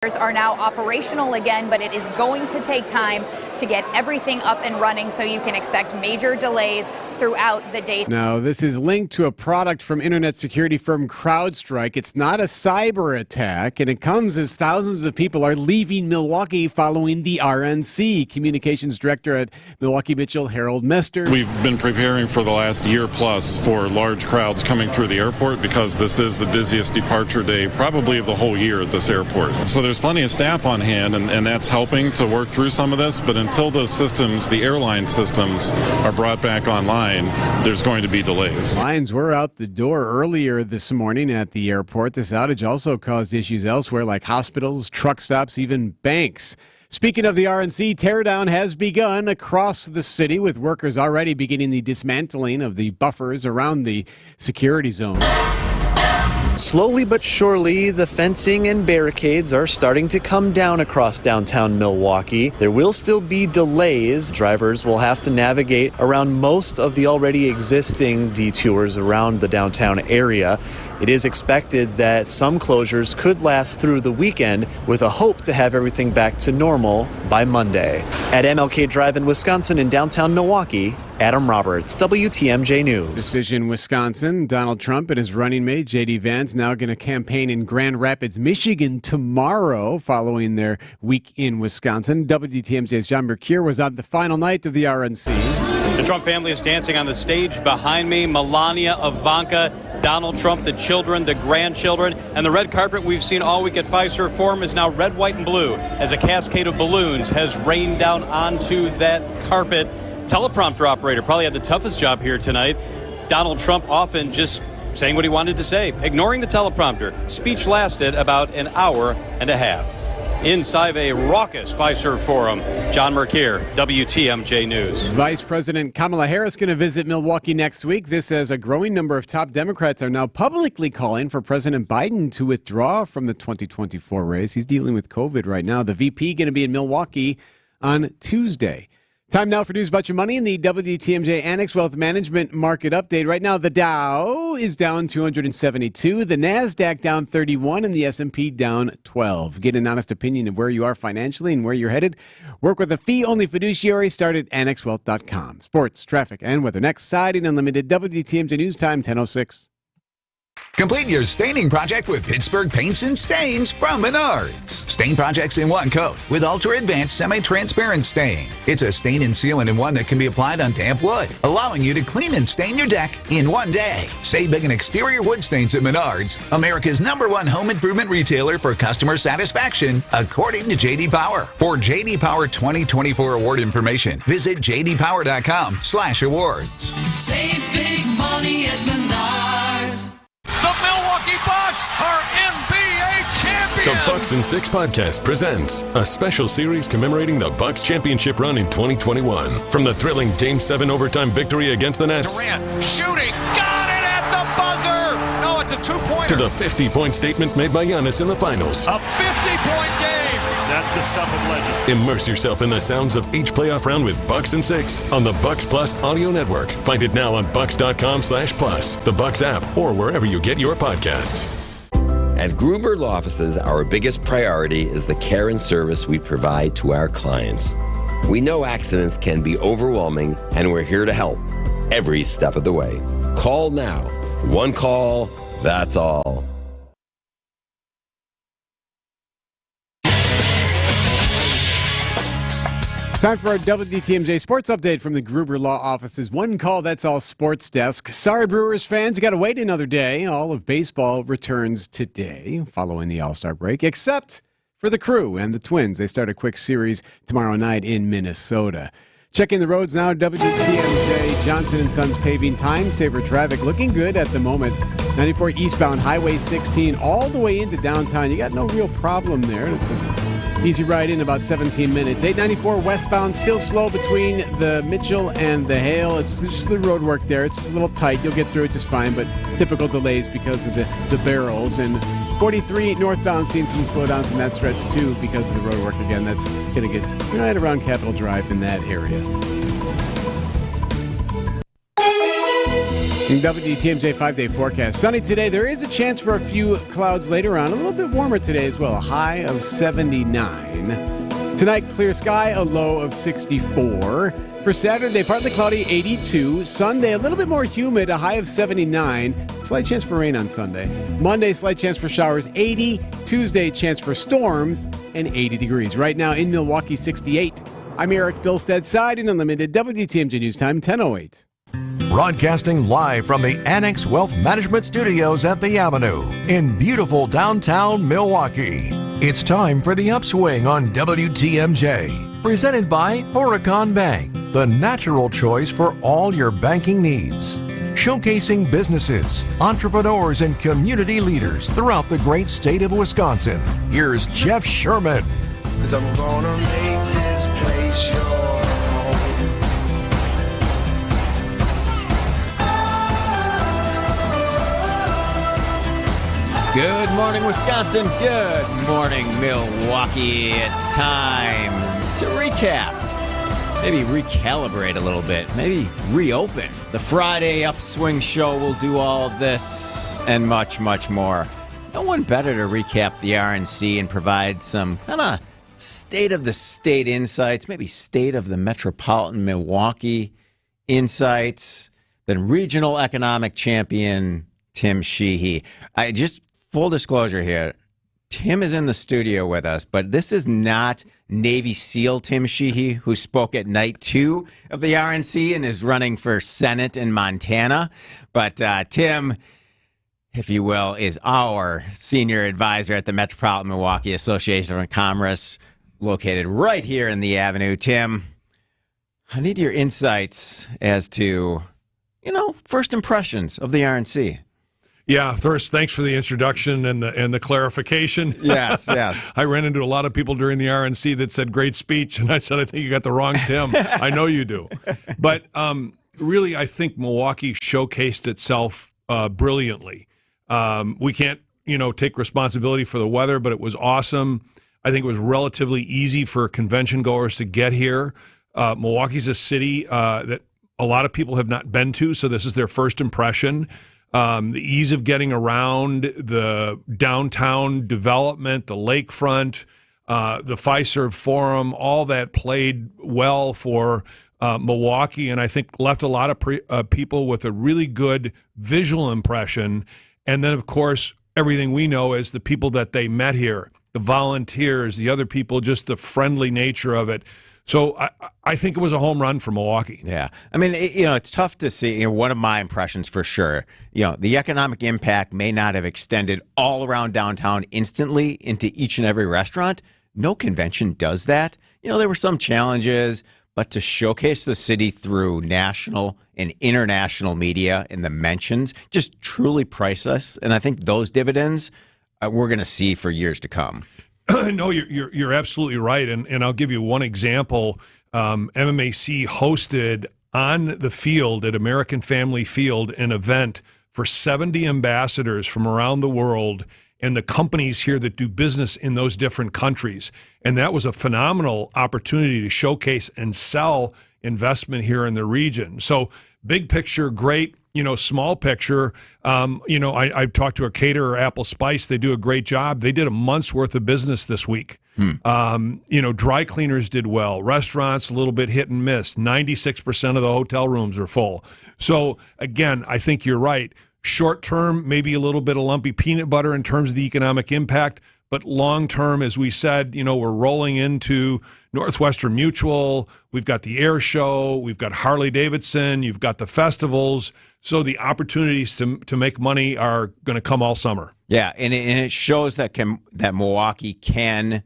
Are now operational again, but it is going to take time to get everything up and running, so you can expect major delays throughout the day. Now, this is linked to a product from internet security firm CrowdStrike. It's not a cyber attack, and it comes as thousands of people are leaving Milwaukee following the RNC. Communications Director at Milwaukee Mitchell, Harold Mester. We've been preparing for the last year plus for large crowds coming through the airport because this is the busiest departure day probably of the whole year at this airport. So there's plenty of staff on hand, and that's helping to work through some of this. But until those systems, the airline systems, are brought back online, there's going to be delays. Lines were out the door earlier this morning at the airport. This outage also caused issues elsewhere like hospitals, truck stops, even banks. Speaking of the RNC, teardown has begun across the city, with workers already beginning the dismantling of the buffers around the security zone. Slowly but surely, the fencing and barricades are starting to come down across downtown Milwaukee. There will still be delays. Drivers will have to navigate around most of the already existing detours around the downtown area. It is expected that some closures could last through the weekend, with a hope to have everything back to normal by Monday. At MLK Drive in Wisconsin in downtown Milwaukee, Adam Roberts, WTMJ News. Decision, Wisconsin. Donald Trump and his running mate, J.D. Vance, now going to campaign in Grand Rapids, Michigan tomorrow following their week in Wisconsin. WTMJ's John Mercure was on the final night of the RNC. The Trump family is dancing on the stage behind me. Melania, Ivanka, Donald Trump, the children, the grandchildren, and the red carpet we've seen all week at Fiserv Forum is now red, white, and blue as a cascade of balloons has rained down onto that carpet. Teleprompter operator probably had the toughest job here tonight. Donald Trump often just saying what he wanted to say, ignoring the teleprompter. Speech lasted about an hour and a half. Inside a raucous Fiserv Forum, John Mercure, WTMJ News. Vice President Kamala Harris going to visit Milwaukee next week. This as a growing number of top Democrats are now publicly calling for President Biden to withdraw from the 2024 race. He's dealing with COVID right now. The VP going to be in Milwaukee on Tuesday. Time now for news about your money in the WTMJ Annex Wealth Management Market Update. Right now, the Dow is down 272, the NASDAQ down 31, and the S&P down 12. Get an honest opinion of where you are financially and where you're headed. Work with a fee-only fiduciary. Start at annexwealth.com. Sports, traffic, and weather next. Siding Unlimited, WTMJ News Time, 10:06. Complete your staining project with Pittsburgh Paints and Stains from Menards. Stain projects in one coat with ultra-advanced semi-transparent stain. It's a stain and sealant in one that can be applied on damp wood, allowing you to clean and stain your deck in one day. Save big on exterior wood stains at Menards, America's #1 home improvement retailer for customer satisfaction, according to J.D. Power. For J.D. Power 2024 award information, visit jdpower.com/awards. Save big money at Menards. The Milwaukee Bucks are NBA champions! The Bucks in 6 podcast presents a special series commemorating the Bucks championship run in 2021. From the thrilling Game 7 overtime victory against the Nets. Durant shooting, got it at the buzzer! No, it's a two-pointer. To the 50-point statement made by Giannis in the finals. A 50-point game! That's the stuff of legend. Immerse yourself in the sounds of each playoff round with Bucks in 6 on the Bucks Plus audio network. Find it now on bucks.com/plus, the Bucks app, or wherever you get your podcasts. At Gruber Law Offices, our biggest priority is the care and service we provide to our clients. We know accidents can be overwhelming, and we're here to help every step of the way. Call now. One call, that's all. Time for our WTMJ Sports Update from the Gruber Law Office's One Call, That's All Sports Desk. Sorry, Brewers fans, you got to wait another day. All of baseball returns today following the All-Star break, except for the Crew and the Twins. They start a quick series tomorrow night in Minnesota. Checking the roads now, WTMJ Johnson & Sons paving time saver traffic looking good at the moment. 94 eastbound Highway 16 all the way into downtown. You got no real problem there. It's easy ride in about 17 minutes. 894 westbound, still slow between the Mitchell and the Hale. It's just the road work there. It's just a little tight. You'll get through it just fine, but typical delays because of the barrels. And 43 northbound seeing some slowdowns in that stretch too because of the road work again. That's going to get right around Capitol Drive in that area. WTMJ 5-day forecast. Sunny today. There is a chance for a few clouds later on. A little bit warmer today as well. A high of 79. Tonight, clear sky, a low of 64. For Saturday, partly cloudy, 82. Sunday, a little bit more humid, a high of 79. Slight chance for rain on Sunday. Monday, slight chance for showers, 80. Tuesday, chance for storms, and 80 degrees. Right now in Milwaukee, 68. I'm Eric Bilstead, Side and Unlimited, WTMJ News Time, 10:08. Broadcasting live from the Annex Wealth Management Studios at the Avenue in beautiful downtown Milwaukee. It's time for the Upswing on WTMJ. Presented by Horicon Bank, the natural choice for all your banking needs. Showcasing businesses, entrepreneurs, and community leaders throughout the great state of Wisconsin. Here's Jeff Sherman. 'Cause I'm gonna make this place your home. Good morning, Wisconsin. Good morning, Milwaukee. It's time to recap. Maybe recalibrate a little bit. Maybe reopen. The Friday Upswing show will do all of this and much, much more. No one better to recap the RNC and provide some kind of state of the state insights, maybe state of the metropolitan Milwaukee insights, than regional economic champion Tim Sheehy. Full disclosure here, Tim is in the studio with us, but this is not Navy SEAL Tim Sheehy, who spoke at night 2 of the RNC and is running for Senate in Montana. But Tim, if you will, is our senior advisor at the Metropolitan Milwaukee Association of Commerce, located right here in the Avenue. Tim, I need your insights as to, first impressions of the RNC. Yeah, first, thanks for the introduction and the clarification. Yes. I ran into a lot of people during the RNC that said, great speech, and I said, I think you got the wrong Tim. I know you do. But really, I think Milwaukee showcased itself brilliantly. We can't, take responsibility for the weather, but it was awesome. I think it was relatively easy for convention goers to get here. Milwaukee's a city that a lot of people have not been to, so this is their first impression. The ease of getting around, the downtown development, the lakefront, the Fiserv Forum, all that played well for Milwaukee, and I think left a lot of people with a really good visual impression. And then, of course, everything we know is the people that they met here, the volunteers, the other people, just the friendly nature of it. So I think it was a home run for Milwaukee. Yeah. I mean, it's tough to see. One of my impressions for sure, the economic impact may not have extended all around downtown instantly into each and every restaurant. No convention does that. There were some challenges, but to showcase the city through national and international media and the mentions, just truly priceless. And I think those dividends we're going to see for years to come. No, you're absolutely right, and I'll give you one example. MMAC hosted on the field at American Family Field an event for 70 ambassadors from around the world and the companies here that do business in those different countries, and that was a phenomenal opportunity to showcase and sell investment here in the region. So big picture, great. Small picture, I've talked to a caterer, Apple Spice. They do a great job. They did a month's worth of business this week. Dry cleaners did well. Restaurants, a little bit hit and miss. 96% of the hotel rooms are full. So, again, I think you're right. Short term, maybe a little bit of lumpy peanut butter in terms of the economic impact. But long term, as we said, we're rolling into Northwestern Mutual. We've got the air show. We've got Harley Davidson. You've got the festivals. So the opportunities to make money are going to come all summer. Yeah, and it shows that Milwaukee can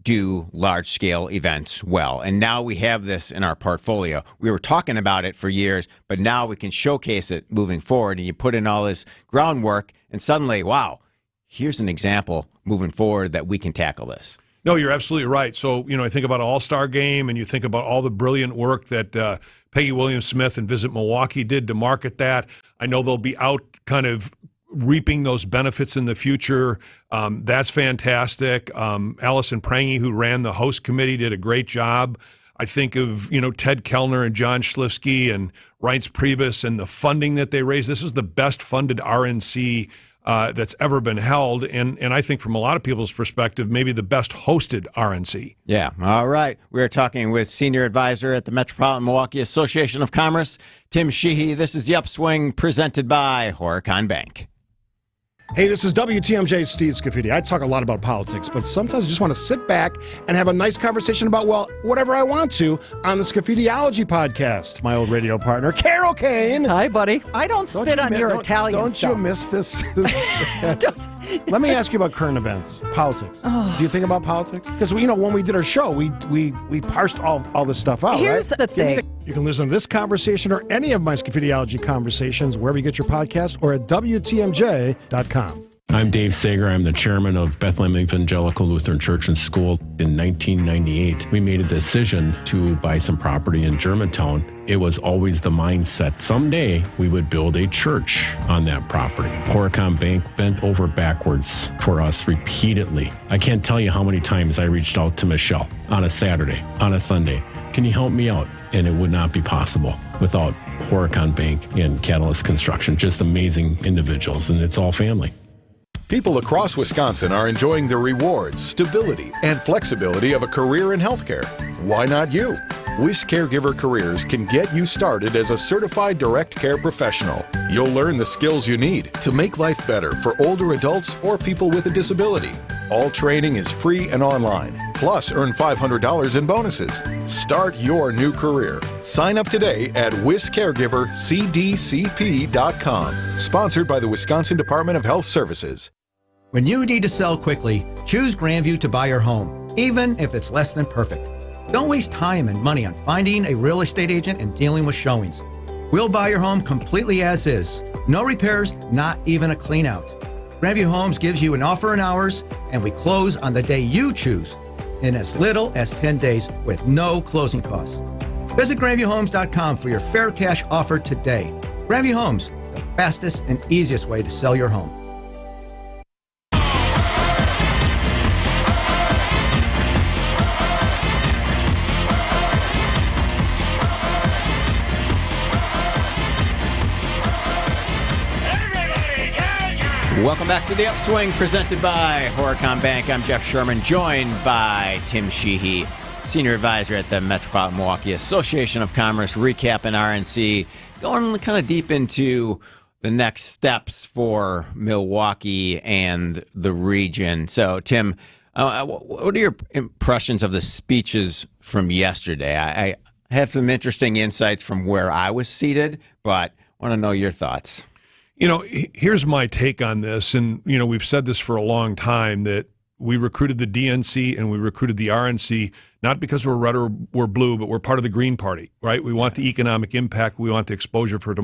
do large-scale events well. And now we have this in our portfolio. We were talking about it for years, but now we can showcase it moving forward. And you put in all this groundwork, and suddenly, wow, here's an example moving forward that we can tackle this. No, you're absolutely right. So, I think about All-Star Game, and you think about all the brilliant work that Peggy Williams-Smith and Visit Milwaukee did to market that. I know they'll be out kind of reaping those benefits in the future. That's fantastic. Allison Prangy, who ran the host committee, did a great job. I think of, Ted Kellner and John Schlifsky and Reince Priebus and the funding that they raised. This is the best funded RNC that's ever been held. And I think from a lot of people's perspective, maybe the best hosted RNC. Yeah. All right. We're talking with Senior Advisor at the Metropolitan Milwaukee Association of Commerce, Tim Sheehy. This is The Upswing presented by Horicon Bank. Hey, this is WTMJ Steve Scafidi. I talk a lot about politics, but sometimes I just want to sit back and have a nice conversation about, whatever I want to on the Scafidiology podcast. My old radio partner, Carol Kane. Hi, buddy. I don't spit on your Italian stuff. Don't you miss this? Let me ask you about current events, politics. Do you think about politics? Because, when we did our show, we parsed all this stuff out, Here's right? the thing. You can listen to this conversation or any of my Scafidiology conversations wherever you get your podcast or at WTMJ.com. I'm Dave Sager. I'm the chairman of Bethlehem Evangelical Lutheran Church and School. In 1998, we made a decision to buy some property in Germantown. It was always the mindset, someday we would build a church on that property. Horicon Bank bent over backwards for us repeatedly. I can't tell you how many times I reached out to Michelle on a Saturday, on a Sunday. Can you help me out? And it would not be possible without Horicon Bank and Catalyst Construction. Just amazing individuals, and it's all family. People across Wisconsin are enjoying the rewards, stability, and flexibility of a career in healthcare. Why not you? Wish Caregiver Careers can get you started as a certified direct care professional. You'll learn the skills you need to make life better for older adults or people with a disability. All training is free and online. Plus, earn $500 in bonuses. Start your new career. Sign up today at wiscaregivercdcp.com. Sponsored by the Wisconsin Department of Health Services. When you need to sell quickly, choose Grandview to buy your home, even if it's less than perfect. Don't waste time and money on finding a real estate agent and dealing with showings. We'll buy your home completely as is. No repairs, not even a clean out. Grandview Homes gives you an offer in hours, and we close on the day you choose in as little as 10 days with no closing costs. Visit GrandviewHomes.com for your fair cash offer today. Grandview Homes, the fastest and easiest way to sell your home. Welcome back to The Upswing, presented by Horicon Bank. I'm Jeff Sherman, joined by Tim Sheehy, Senior Advisor at the Metropolitan Milwaukee Association of Commerce, recapping RNC, going kind of deep into the next steps for Milwaukee and the region. So, Tim, what are your impressions of the speeches from yesterday? I have some interesting insights from where I was seated, but I want to know your thoughts. Here's my take on this, and, we've said this for a long time, that we recruited the DNC and we recruited the RNC, not because we're red or we're blue, but we're part of the Green Party, right? We want the economic impact. We want the exposure for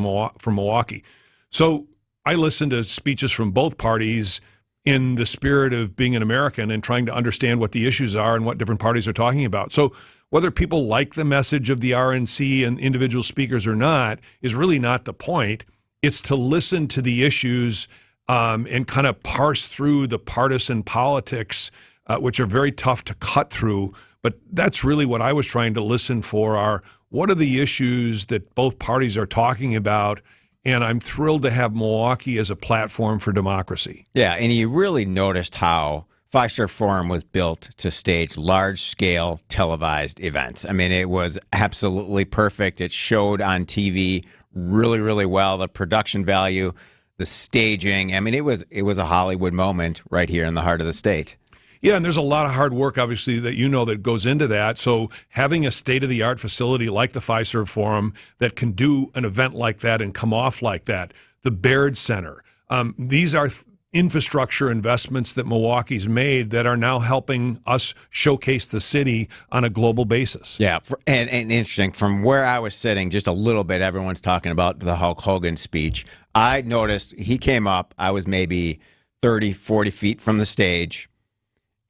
Milwaukee. So I listened to speeches from both parties in the spirit of being an American and trying to understand what the issues are and what different parties are talking about. So whether people like the message of the RNC and individual speakers or not is really not the point. It's to listen to the issues and kind of parse through the partisan politics, which are very tough to cut through. But that's really what I was trying to listen for, are what are the issues that both parties are talking about? And I'm thrilled to have Milwaukee as a platform for democracy. Yeah, and you really noticed how Fiserv Forum was built to stage large-scale televised events. I mean, it was absolutely perfect. It showed on TV really, really well. The production value, the staging. I mean, it was a Hollywood moment right here in the heart of the state. Yeah, and there's a lot of hard work, obviously, that goes into that. So having a state-of-the-art facility like the Fiserv Forum that can do an event like that and come off like that, the Baird Center, these are infrastructure investments that Milwaukee's made that are now helping us showcase the city on a global basis. Yeah, and interesting, from where I was sitting, just a little bit, everyone's talking about the Hulk Hogan speech. I noticed he came up, I was maybe 30, 40 feet from the stage.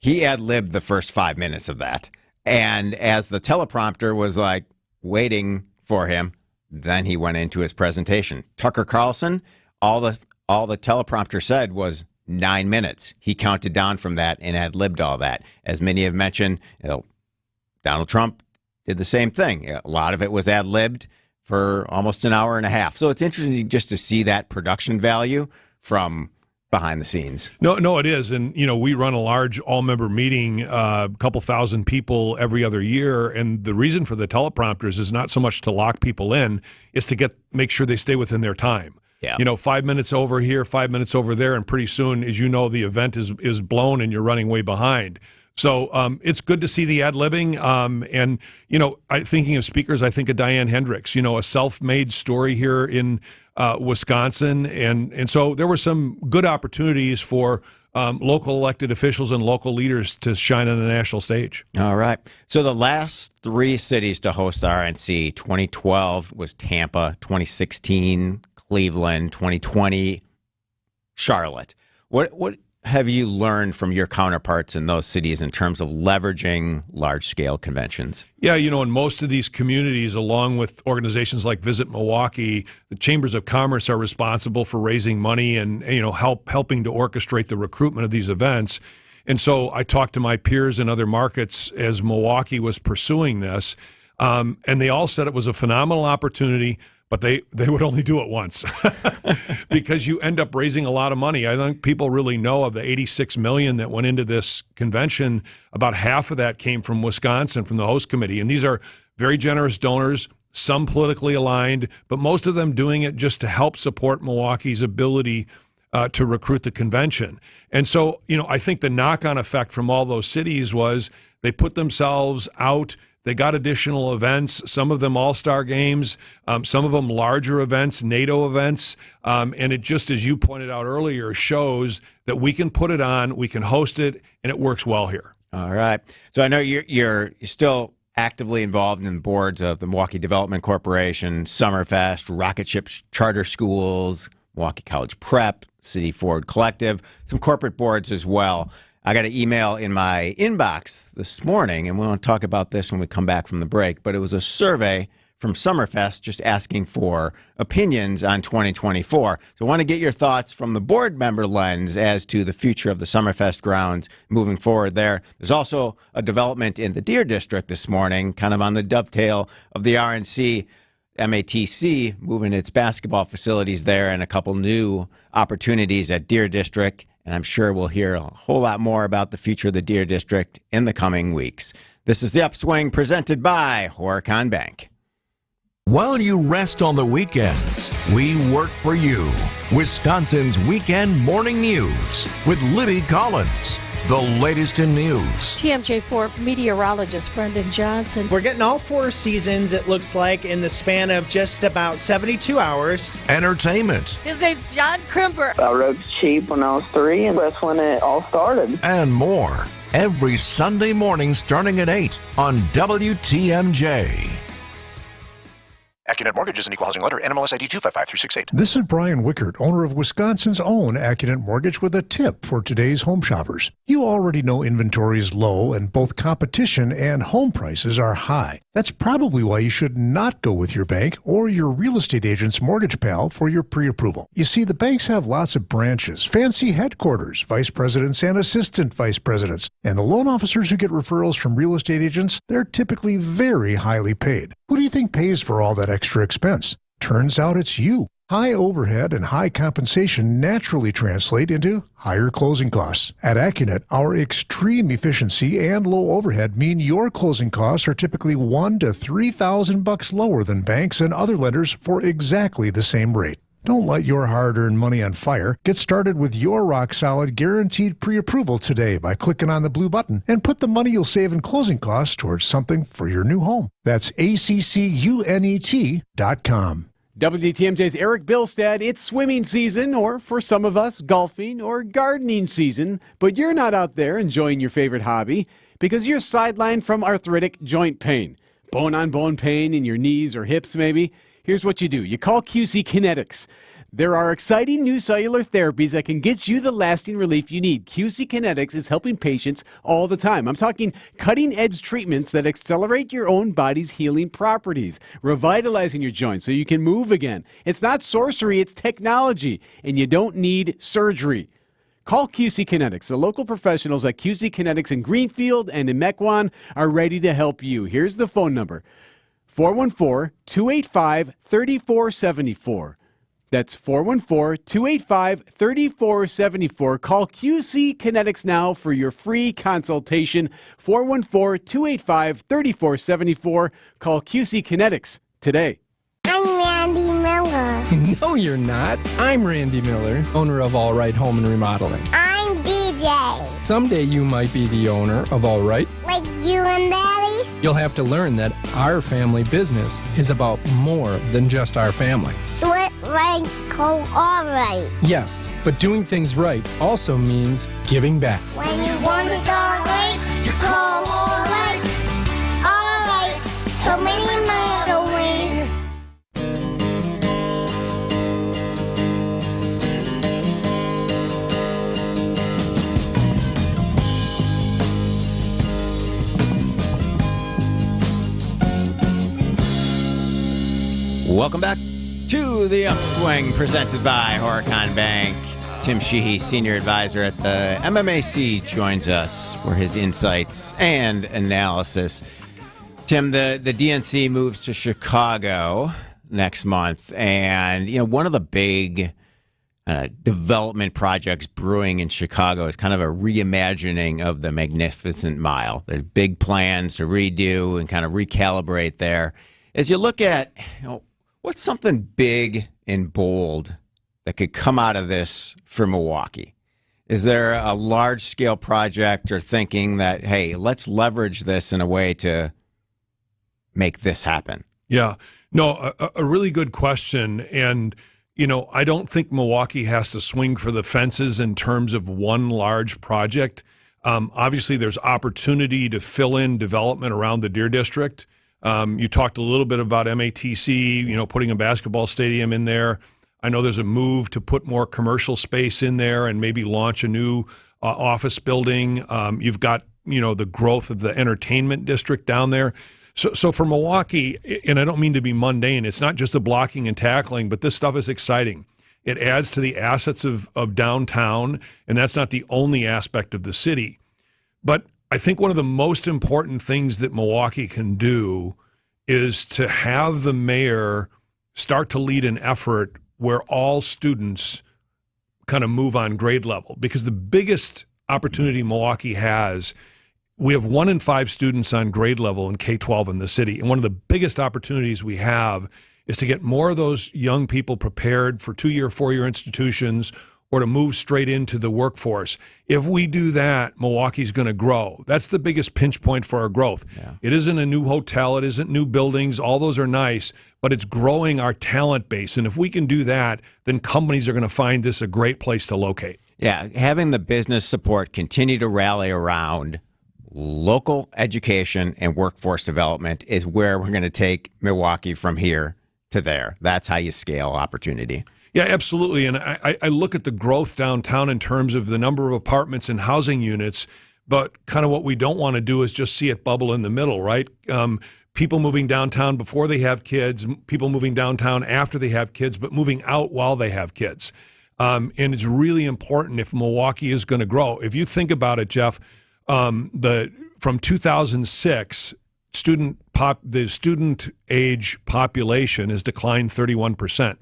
He ad-libbed the first 5 minutes of that. And as the teleprompter was like waiting for him, then he went into his presentation. Tucker Carlson, all the teleprompter said was 9 minutes. He counted down from that and ad-libbed all that. As many have mentioned, Donald Trump did the same thing. A lot of it was ad-libbed for almost an hour and a half. So it's interesting just to see that production value from behind the scenes. No, it is. And, we run a large all-member meeting, a couple thousand people every other year. And the reason for the teleprompters is not so much to lock people in, is to make sure they stay within their time. Yeah. 5 minutes over here, 5 minutes over there, and pretty soon, as you know, the event is blown and you're running way behind. So it's good to see the ad-libbing. And, thinking of speakers, I think of Diane Hendricks, a self-made story here in Wisconsin. And so there were some good opportunities for local elected officials and local leaders to shine on the national stage. All right. So the last 3 cities to host the RNC, 2012 was Tampa, 2016, Cleveland, 2020, Charlotte. What have you learned from your counterparts in those cities in terms of leveraging large-scale conventions? Yeah, in most of these communities, along with organizations like Visit Milwaukee, the chambers of commerce are responsible for raising money and helping to orchestrate the recruitment of these events. And so I talked to my peers in other markets as Milwaukee was pursuing this, and they all said it was a phenomenal opportunity, but they would only do it once because you end up raising a lot of money. I think people really know of the $86 million that went into this convention. About half of that came from Wisconsin, from the host committee. And these are very generous donors, some politically aligned, but most of them doing it just to help support Milwaukee's ability to recruit the convention. And so, I think the knock-on effect from all those cities was they put themselves out. They got additional events, some of them all-star games, some of them larger events, NATO events, and it just, as you pointed out earlier, shows that we can put it on, we can host it, and it works well here. All right. So I know you're still actively involved in the boards of the Milwaukee Development Corporation, Summerfest, Rocket Ship Charter Schools, Milwaukee College Prep, City Forward Collective, some corporate boards as well. I got an email in my inbox this morning, and we want to talk about this when we come back from the break, but it was a survey from Summerfest just asking for opinions on 2024. So I want to get your thoughts from the board member lens as to the future of the Summerfest grounds moving forward there. There's also a development in the Deer District this morning, kind of on the dovetail of the RNC. MATC moving its basketball facilities there and a couple new opportunities at Deer District. And I'm sure we'll hear a whole lot more about the future of the Deer District in the coming weeks. This is The Upswing presented by Horicon Bank. While you rest on the weekends, we work for you. Wisconsin's Weekend Morning News with Libby Collins. The latest in news. TMJ4 meteorologist Brendan Johnson. We're getting all 4 seasons, it looks like, in the span of just about 72 hours. Entertainment. His name's John Crimper. I rode sheep when I was 3, and that's when it all started. And more. Every Sunday morning starting at 8 on WTMJ. Accunet Mortgage is an equal housing lender. NMLS ID 255368. This is Brian Wickert, owner of Wisconsin's own Accunet Mortgage, with a tip for today's home shoppers. You already know inventory is low and both competition and home prices are high. That's probably why you should not go with your bank or your real estate agent's mortgage pal for your pre-approval. You see, the banks have lots of branches, fancy headquarters, vice presidents and assistant vice presidents, and the loan officers who get referrals from real estate agents, they're typically very highly paid. Who do you think pays for all that extra expense? Turns out it's you. High overhead and high compensation naturally translate into higher closing costs. At Accunet, our extreme efficiency and low overhead mean your closing costs are typically $1,000 to $3,000 lower than banks and other lenders for exactly the same rate. Don't light your hard-earned money on fire. Get started with your rock-solid guaranteed pre-approval today by clicking on the blue button and put the money you'll save in closing costs towards something for your new home. That's ACCUNET.com. WTMJ's Eric Bilstad. It's swimming season, or for some of us, golfing or gardening season, but you're not out there enjoying your favorite hobby because you're sidelined from arthritic joint pain. Bone-on-bone pain in your knees or hips, maybe? Here's what you do. You call QC Kinetics. There are exciting new cellular therapies that can get you the lasting relief you need. QC Kinetics is helping patients all the time. I'm talking cutting-edge treatments that accelerate your own body's healing properties, revitalizing your joints so you can move again. It's not sorcery, it's technology, and you don't need surgery. Call QC Kinetics. The local professionals at QC Kinetics in Greenfield and in Mequon are ready to help you. Here's the phone number, 414-285-3474. That's 414-285-3474. Call QC Kinetics now for your free consultation, 414-285-3474. Call QC Kinetics today. I'm Randy Miller. No, you're not. I'm Randy Miller, owner of All Right Home and Remodeling. I'm DJ. Someday you might be the owner of All Right. Like you and Daddy? You'll have to learn that our family business is about more than just our family. Do it right, call All Right. Yes, but doing things right also means giving back. When you want it all right, you call All Right. All Right, so many miles away. Welcome back to the Upswing, presented by Horicon Bank. Tim Sheehy, senior advisor at the MMAC, joins us for his insights and analysis. Tim, the DNC moves to Chicago next month, and one of the big development projects brewing in Chicago is kind of a reimagining of the Magnificent Mile. There's big plans to redo and kind of recalibrate there. As you look at, what's something big and bold that could come out of this for Milwaukee? Is there a large-scale project or thinking that, hey, let's leverage this in a way to make this happen? Yeah. No, a really good question. And, I don't think Milwaukee has to swing for the fences in terms of one large project. Obviously, there's opportunity to fill in development around the Deer District. You talked a little bit about MATC, putting a basketball stadium in there. I know there's a move to put more commercial space in there and maybe launch a new office building. You've got, the growth of the entertainment district down there. So for Milwaukee, and I don't mean to be mundane, it's not just the blocking and tackling, but this stuff is exciting. It adds to the assets of downtown, and that's not the only aspect of the city. But I think one of the most important things that Milwaukee can do is to have the mayor start to lead an effort where all students kind of move on grade level. Because the biggest opportunity Milwaukee has, we have 1 in 5 students on grade level in K-12 in the city. And one of the biggest opportunities we have is to get more of those young people prepared for 2-year, 4-year institutions or to move straight into the workforce. If we do that, Milwaukee's going to grow. That's the biggest pinch point for our growth. Yeah. It isn't a new hotel. It isn't new buildings. All those are nice, but it's growing our talent base. And if we can do that, then companies are going to find this a great place to locate. Yeah, having the business support continue to rally around local education and workforce development is where we're going to take Milwaukee from here to there. That's how you scale opportunity. Yeah, absolutely. And I look at the growth downtown in terms of the number of apartments and housing units, but kind of what we don't want to do is just see it bubble in the middle, right? People moving downtown before they have kids, people moving downtown after they have kids, but moving out while they have kids. And it's really important if Milwaukee is going to grow. If you think about it, Jeff, from 2006, the student age population has declined 31%.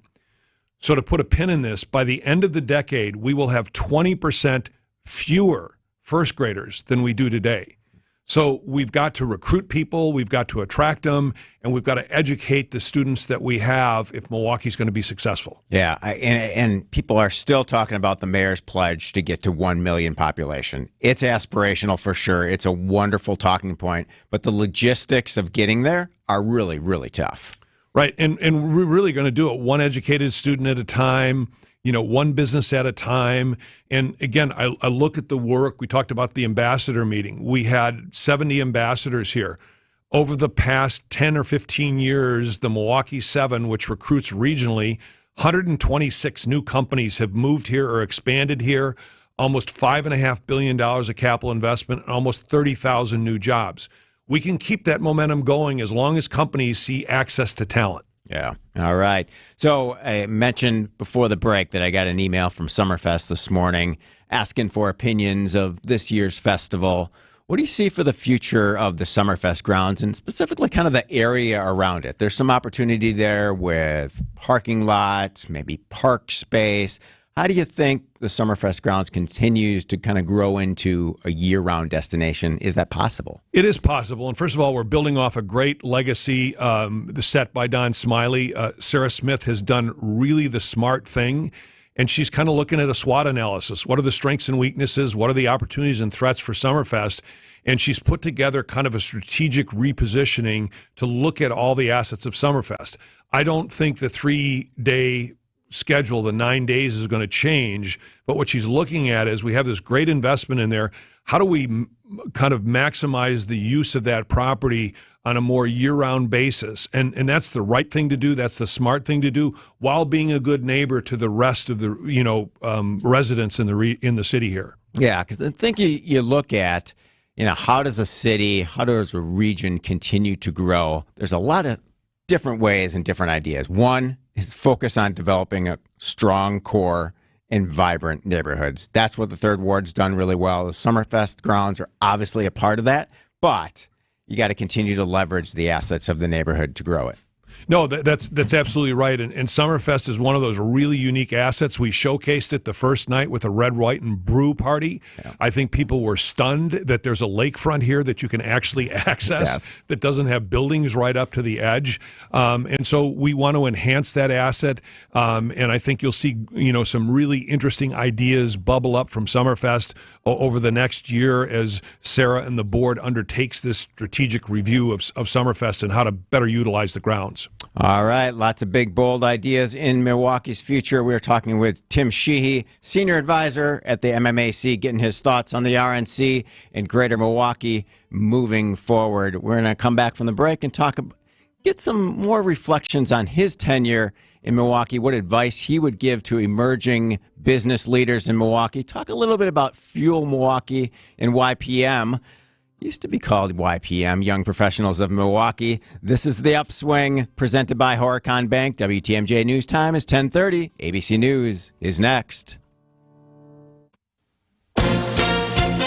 So to put a pin in this, by the end of the decade, we will have 20% fewer first graders than we do today. So we've got to recruit people, we've got to attract them, and we've got to educate the students that we have if Milwaukee's going to be successful. Yeah, and people are still talking about the mayor's pledge to get to 1 million population. It's aspirational for sure. It's a wonderful talking point, but the logistics of getting there are really, really tough. Right, and we're really going to do it one educated student at a time, one business at a time. And again, I look at the work. We talked about the ambassador meeting. We had 70 ambassadors here. Over the past 10 or 15 years, the Milwaukee 7, which recruits regionally, 126 new companies have moved here or expanded here, almost $5.5 billion of capital investment, and almost 30,000 new jobs. We can keep that momentum going as long as companies see access to talent. Yeah. All right. So I mentioned before the break that I got an email from Summerfest this morning, asking for opinions of this year's festival. What do you see for the future of the Summerfest grounds and specifically kind of the area around it? There's some opportunity there with parking lots, maybe park space. How do you think the Summerfest grounds continues to kind of grow into a year-round destination? Is that possible? It is possible. And first of all, we're building off a great legacy, the set by Don Smiley. Sarah Smith has done really the smart thing. And she's kind of looking at a SWOT analysis. What are the strengths and weaknesses? What are the opportunities and threats for Summerfest? And she's put together kind of a strategic repositioning to look at all the assets of Summerfest. I don't think the 3-day schedule, the 9 days, is going to change. But what she's looking at is we have this great investment in there. How do we kind of maximize the use of that property on a more year-round basis? And that's the right thing to do. That's the smart thing to do, while being a good neighbor to the rest of the residents in the city here. Yeah, because I think you look at, how does a city, how does a region continue to grow? There's a lot of different ways and different ideas. One is focus on developing a strong core and vibrant neighborhoods. That's what the Third Ward's done really well. The Summerfest grounds are obviously a part of that, but you got to continue to leverage the assets of the neighborhood to grow it. No, that's absolutely right. And Summerfest is one of those really unique assets. We showcased it the first night with a red, white, and brew party. Yeah. I think people were stunned that there's a lakefront here that you can actually access that doesn't have buildings right up to the edge. And so we want to enhance that asset. And I think you'll see, some really interesting ideas bubble up from Summerfest over the next year as Sarah and the board undertakes this strategic review of Summerfest and how to better utilize the grounds. All right. Lots of big, bold ideas in Milwaukee's future. We were talking with Tim Sheehy, Senior Advisor at the MMAC, getting his thoughts on the RNC and Greater Milwaukee moving forward. We're going to come back from the break and get some more reflections on his tenure in Milwaukee, what advice he would give to emerging business leaders in Milwaukee. Talk a little bit about Fuel Milwaukee and YPM. Used to be called YPM, Young Professionals of Milwaukee. This is The Upswing, presented by Horicon Bank. WTMJ News Time is 10:30. ABC News is next.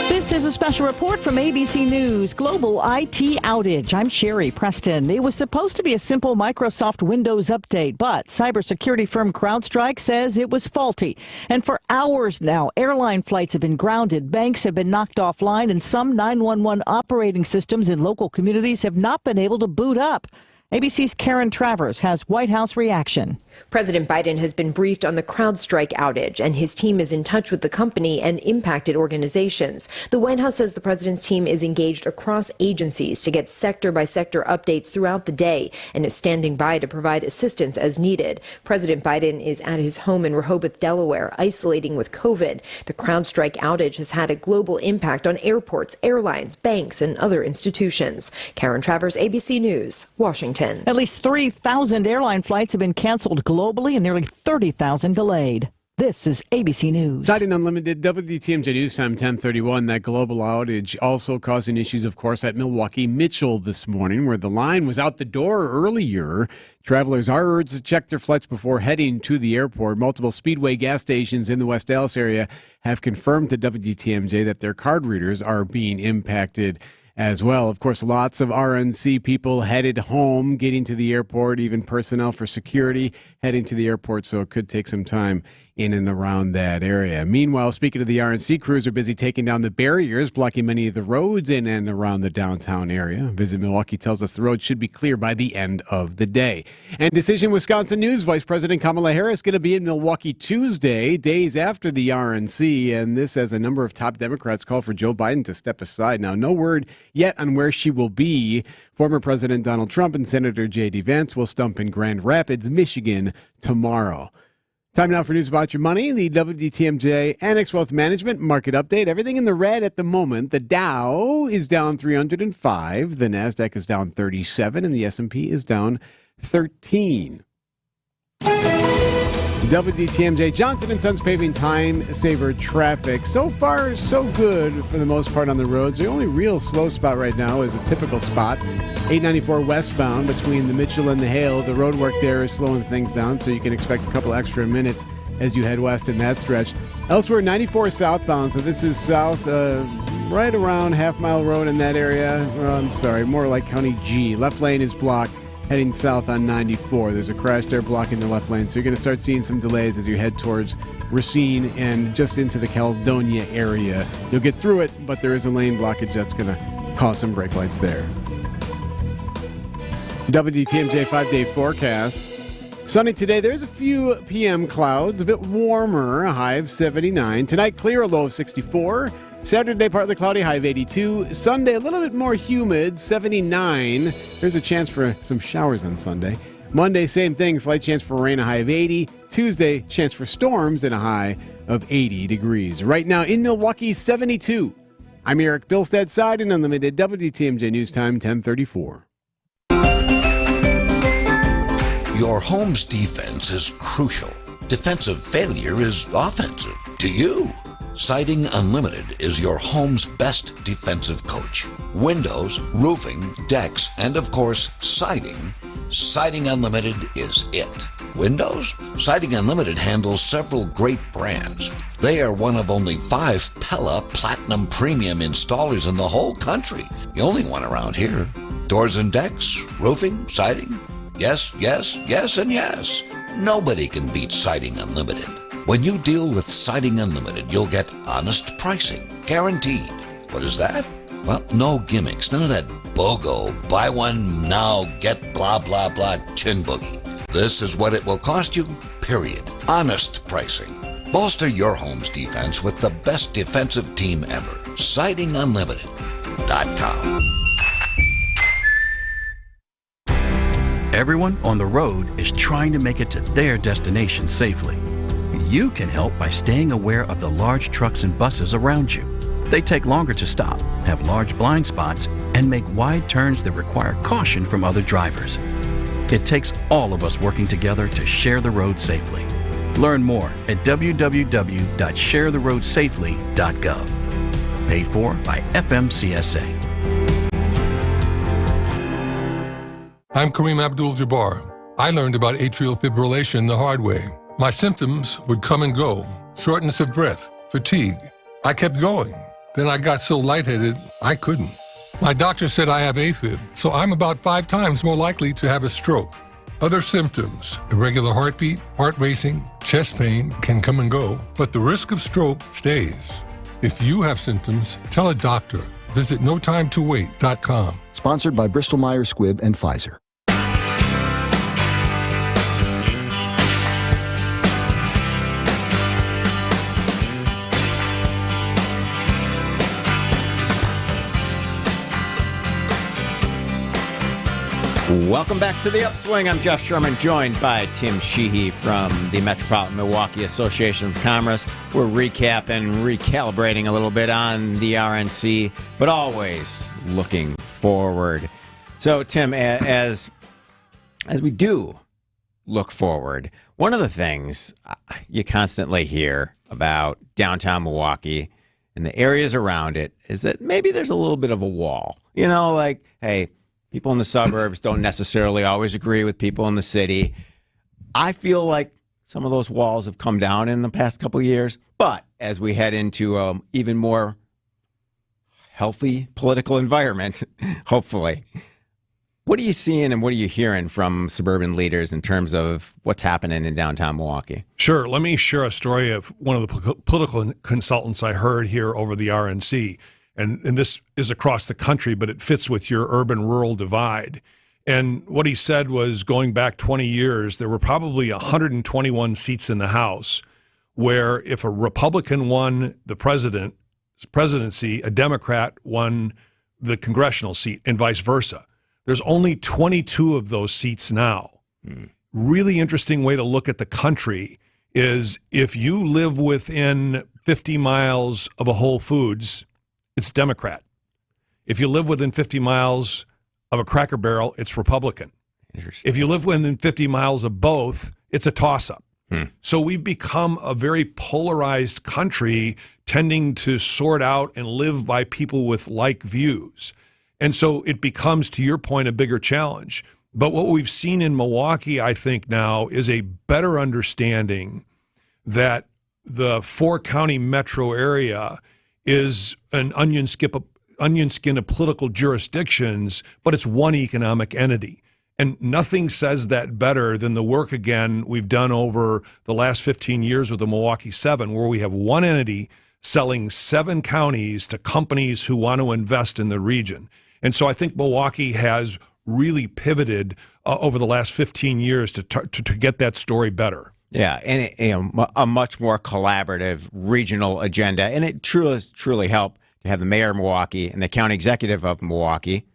This is a special report from ABC News. Global IT outage. I'm Sherry Preston. It was supposed to be a simple Microsoft Windows update, but cybersecurity firm CrowdStrike says it was faulty. And for hours now, airline flights have been grounded, banks have been knocked offline, and some 911 operating systems in local communities have not been able to boot up. ABC's Karen Travers has White House reaction. President Biden has been briefed on the CrowdStrike outage, and his team is in touch with the company and impacted organizations. The White House says the president's team is engaged across agencies to get sector-by-sector updates throughout the day and is standing by to provide assistance as needed. President Biden is at his home in Rehoboth, Delaware, isolating with COVID. The CrowdStrike outage has had a global impact on airports, airlines, banks, and other institutions. Karen Travers, ABC News, Washington. At least 3,000 airline flights have been canceled globally and nearly 30,000 delayed. This is ABC News. Citing Unlimited, WTMJ News Time 10:31. That global outage also causing issues, of course, at Milwaukee Mitchell this morning, where the line was out the door earlier. Travelers are urged to check their flights before heading to the airport. Multiple Speedway gas stations in the West Dallas area have confirmed to WTMJ that their card readers are being impacted as well. Of course, lots of RNC people headed home, getting to the airport, even personnel for security heading to the airport, so it could take some time in and around that area. Meanwhile, speaking of the RNC, crews are busy taking down the barriers blocking many of the roads in and around the downtown area. Visit Milwaukee tells us the road should be clear by the end of the day. And Decision Wisconsin News, Vice President Kamala Harris going to be in Milwaukee Tuesday, days after the RNC, and this as a number of top Democrats call for Joe Biden to step aside. Now, no word yet on where she will be. Former President Donald Trump and Senator J.D. Vance will stump in Grand Rapids, Michigan tomorrow. Time now for news about your money. The WTMJ Annex Wealth Management Market Update. Everything in the red at the moment. The Dow is down 305. The NASDAQ is down 37. And the S&P is down 13. WTMJ Johnson & Sons Paving Time Saver Traffic. So far, so good for the most part on the roads. The only real slow spot right now is a typical spot. 894 westbound between the Mitchell and the Hale. The road work there is slowing things down, so you can expect a couple extra minutes as you head west in that stretch. Elsewhere, 94 southbound, so this is south, right around Half Mile Road in that area. More like County G. Left lane is blocked heading south on 94. There's a crash there blocking the left lane, so you're going to start seeing some delays as you head towards Racine and just into the Caledonia area. You'll get through it, but there is a lane blockage that's going to cause some brake lights there. WTMJ 5-day forecast. Sunny today. There's a few PM clouds, a bit warmer, a high of 79. Tonight, clear, a low of 64. Saturday, partly cloudy, high of 82. Sunday, a little bit more humid, 79. There's a chance for some showers on Sunday. Monday, same thing, slight chance for rain, a high of 80. Tuesday, chance for storms and a high of 80 degrees. Right now in Milwaukee, 72. I'm Eric Bilstead, Side and Unlimited, WTMJ News Time, 10:34. Your home's defense is crucial. Defensive failure is offensive to you. Siding Unlimited is your home's best defensive coach. Windows, roofing, decks, and of course, siding. Siding Unlimited is it. Windows? Siding Unlimited handles several great brands. They are one of only 5 Pella Platinum Premium installers in the whole country. The only one around here. Doors and decks, roofing, siding. Yes, yes, yes, and yes. Nobody can beat Siding Unlimited. When you deal with Siding Unlimited, you'll get honest pricing, guaranteed. What is that? Well, no gimmicks, none of that BOGO, buy one now, get blah, blah, blah, chin boogie. This is what it will cost you, period. Honest pricing. Bolster your home's defense with the best defensive team ever. SidingUnlimited.com. Everyone on the road is trying to make it to their destination safely. You can help by staying aware of the large trucks and buses around you. They take longer to stop, have large blind spots, and make wide turns that require caution from other drivers. It takes all of us working together to share the road safely. Learn more at www.sharetheroadsafely.gov. Paid for by FMCSA. I'm Kareem Abdul-Jabbar. I learned about atrial fibrillation the hard way. My symptoms would come and go, shortness of breath, fatigue. I kept going. Then I got so lightheaded, I couldn't. My doctor said I have AFib, so I'm about 5 times more likely to have a stroke. Other symptoms, irregular heartbeat, heart racing, chest pain can come and go, but the risk of stroke stays. If you have symptoms, tell a doctor. Visit notimetowait.com. Sponsored by Bristol Myers Squibb and Pfizer. Welcome back to the Upswing. I'm Jeff Sherman, joined by Tim Sheehy from the Metropolitan Milwaukee Association of Commerce. We're recapping, recalibrating a little bit on the RNC, but always looking forward. So, Tim, as we do look forward, one of the things you constantly hear about downtown Milwaukee and the areas around it is that maybe there's a little bit of a wall. You know, like, hey, people in the suburbs don't necessarily always agree with people in the city. I feel like some of those walls have come down in the past couple of years. But as we head into even more healthy political environment, hopefully, what are you seeing and what are you hearing from suburban leaders in terms of what's happening in downtown Milwaukee? Sure. Let me share a story of one of the political consultants I heard here over the RNC. And this is across the country, but it fits with your urban-rural divide. And what he said was, going back 20 years, there were probably 121 seats in the House where if a Republican won the presidency, a Democrat won the congressional seat, and vice versa. There's only 22 of those seats now. Really interesting way to look at the country is if you live within 50 miles of a Whole Foods, it's Democrat. If you live within 50 miles of a Cracker Barrel, it's Republican. If you live within 50 miles of both, it's a toss-up. So we've become a very polarized country, tending to sort out and live by people with like views. And so it becomes, to your point, a bigger challenge. But what we've seen in Milwaukee, I think now, is a better understanding that the 4-county metro area is an onion skin of political jurisdictions, but it's one economic entity. And nothing says that better than the work, again, we've done over the last 15 years with the Milwaukee 7, where we have one entity selling 7 counties to companies who want to invest in the region. And so I think Milwaukee has really pivoted over the last 15 years to get that story better. Yeah, and a much more collaborative regional agenda. And it truly helped to have the mayor of Milwaukee and the county executive of Milwaukee,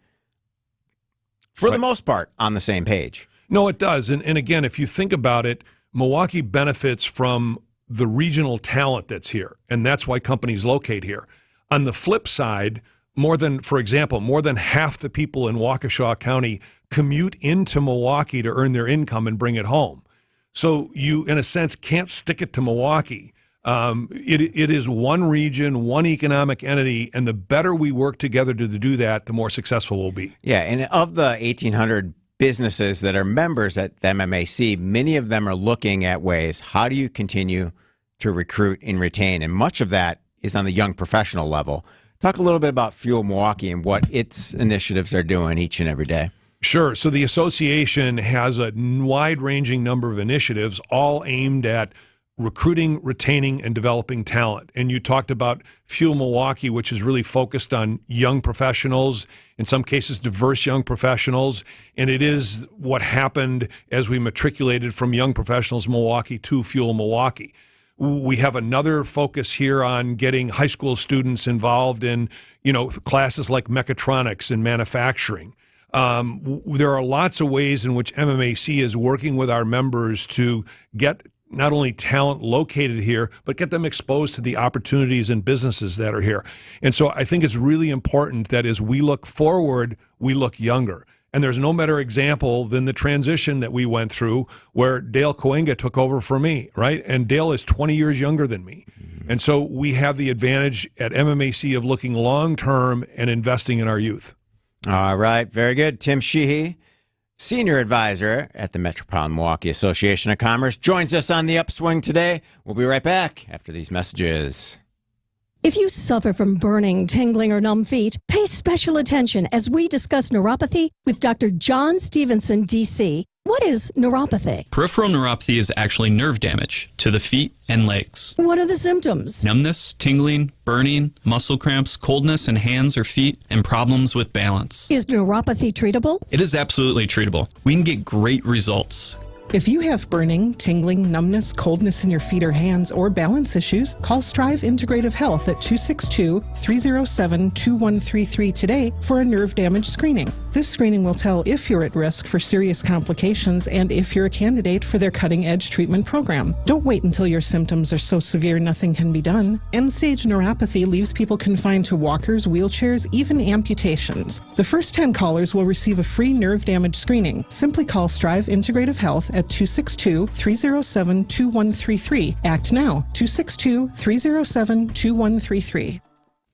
for the most part, on the same page. No, it does. And again, if you think about it, Milwaukee benefits from the regional talent that's here, and that's why companies locate here. On the flip side, for example, more than half the people in Waukesha County commute into Milwaukee to earn their income and bring it home. So you, in a sense, can't stick it to Milwaukee. It is one region, one economic entity, and the better we work together to do that, the more successful we'll be. Yeah, and of the 1,800 businesses that are members at the MMAC, many of them are looking at ways, how do you continue to recruit and retain? And much of that is on the young professional level. Talk a little bit about Fuel Milwaukee and what its initiatives are doing each and every day. Sure. So the association has a wide-ranging number of initiatives, all aimed at recruiting, retaining, and developing talent. And you talked about Fuel Milwaukee, which is really focused on young professionals, in some cases diverse young professionals. And it is what happened as we matriculated from Young Professionals Milwaukee to Fuel Milwaukee. We have another focus here on getting high school students involved in, classes like mechatronics and manufacturing. There are lots of ways in which MMAC is working with our members to get not only talent located here, but get them exposed to the opportunities and businesses that are here. And so I think it's really important that as we look forward, we look younger. And there's no better example than the transition that we went through where Dale Coenga took over for me, right? And Dale is 20 years younger than me. And so we have the advantage at MMAC of looking long-term and investing in our youth. All right, very good. Tim Sheehy, Senior Advisor at the Metropolitan Milwaukee Association of Commerce, joins us on the Upswing today. We'll be right back after these messages. If you suffer from burning, tingling, or numb feet, pay special attention as we discuss neuropathy with Dr. John Stevenson, D.C. What is neuropathy? Peripheral neuropathy is actually nerve damage to the feet and legs. What are the symptoms? Numbness, tingling, burning, muscle cramps, coldness in hands or feet, and problems with balance. Is neuropathy treatable? It is absolutely treatable. We can get great results. If you have burning, tingling, numbness, coldness in your feet or hands, or balance issues, call Strive Integrative Health at 262-307-2133 today for a nerve damage screening. This screening will tell if you're at risk for serious complications and if you're a candidate for their cutting-edge treatment program. Don't wait until your symptoms are so severe nothing can be done. End-stage neuropathy leaves people confined to walkers, wheelchairs, even amputations. The first 10 callers will receive a free nerve damage screening. Simply call Strive Integrative Health at 262-307-2133. Act now, 262-307-2133.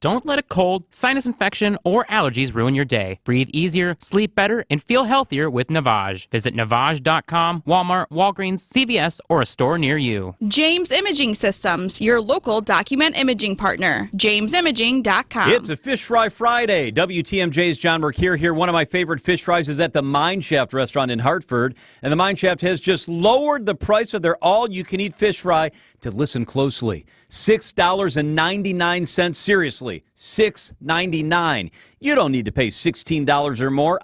Don't let a cold, sinus infection, or allergies ruin your day. Breathe easier, sleep better, and feel healthier with Navage. Visit Navage.com, Walmart, Walgreens, CVS, or a store near you. James Imaging Systems, your local document imaging partner. JamesImaging.com. It's a Fish Fry Friday. WTMJ's John Burke here. One of my favorite fish fries is at the Mine Shaft restaurant in Hartford. And the Mine Shaft has just lowered the price of their all-you-can-eat fish fry to, listen closely, $6.99. Seriously, $6.99. You don't need to pay $16 or more.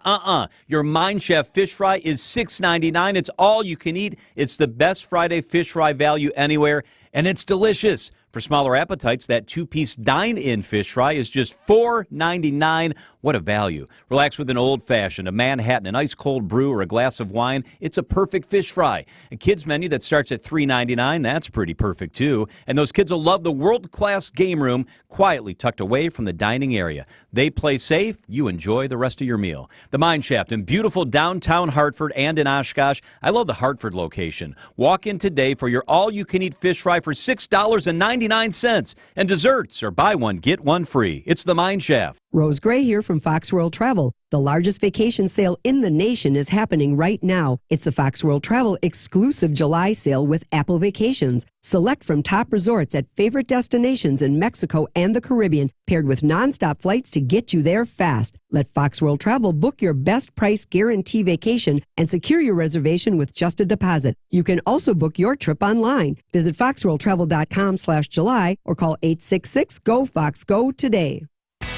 Your Mine Shaft fish fry is $6.99. It's all you can eat. It's the best Friday fish fry value anywhere, and it's delicious. For smaller appetites, that two-piece dine-in fish fry is just $4.99. What a value. Relax with an old-fashioned, a Manhattan, an ice-cold brew, or a glass of wine. It's a perfect fish fry. A kid's menu that starts at $3.99, that's pretty perfect, too. And those kids will love the world-class game room quietly tucked away from the dining area. They play safe. You enjoy the rest of your meal. The Mine Shaft in beautiful downtown Hartford and in Oshkosh. I love the Hartford location. Walk in today for your all-you-can-eat fish fry for $6.99. And desserts, or buy one, get one free. It's the Mine Shaft. Rose Gray here for from Fox World Travel. The largest vacation sale in the nation is happening right now. It's the Fox World Travel exclusive July sale with Apple Vacations. Select from top resorts at favorite destinations in Mexico and the Caribbean, paired with nonstop flights to get you there fast. Let Fox World Travel book your best price guarantee vacation and secure your reservation with just a deposit. You can also book your trip online. Visit foxworldtravel.com/July or call 866-GO-FOX-GO today.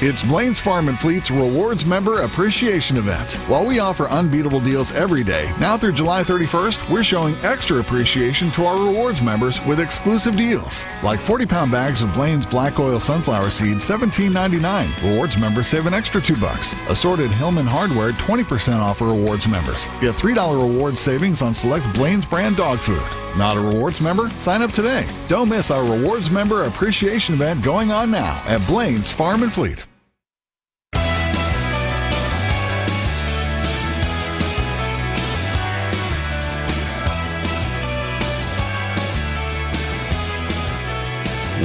It's Blaine's Farm and Fleet's Rewards Member Appreciation Event. While we offer unbeatable deals every day, now through July 31st, we're showing extra appreciation to our rewards members with exclusive deals. Like 40-pound bags of Blaine's Black Oil Sunflower Seeds, $17.99. Rewards members save an extra $2. Assorted Hillman Hardware, 20% off for rewards members. Get $3 reward savings on select Blaine's brand dog food. Not a rewards member? Sign up today. Don't miss our Rewards Member Appreciation Event going on now at Blaine's Farm and Fleet.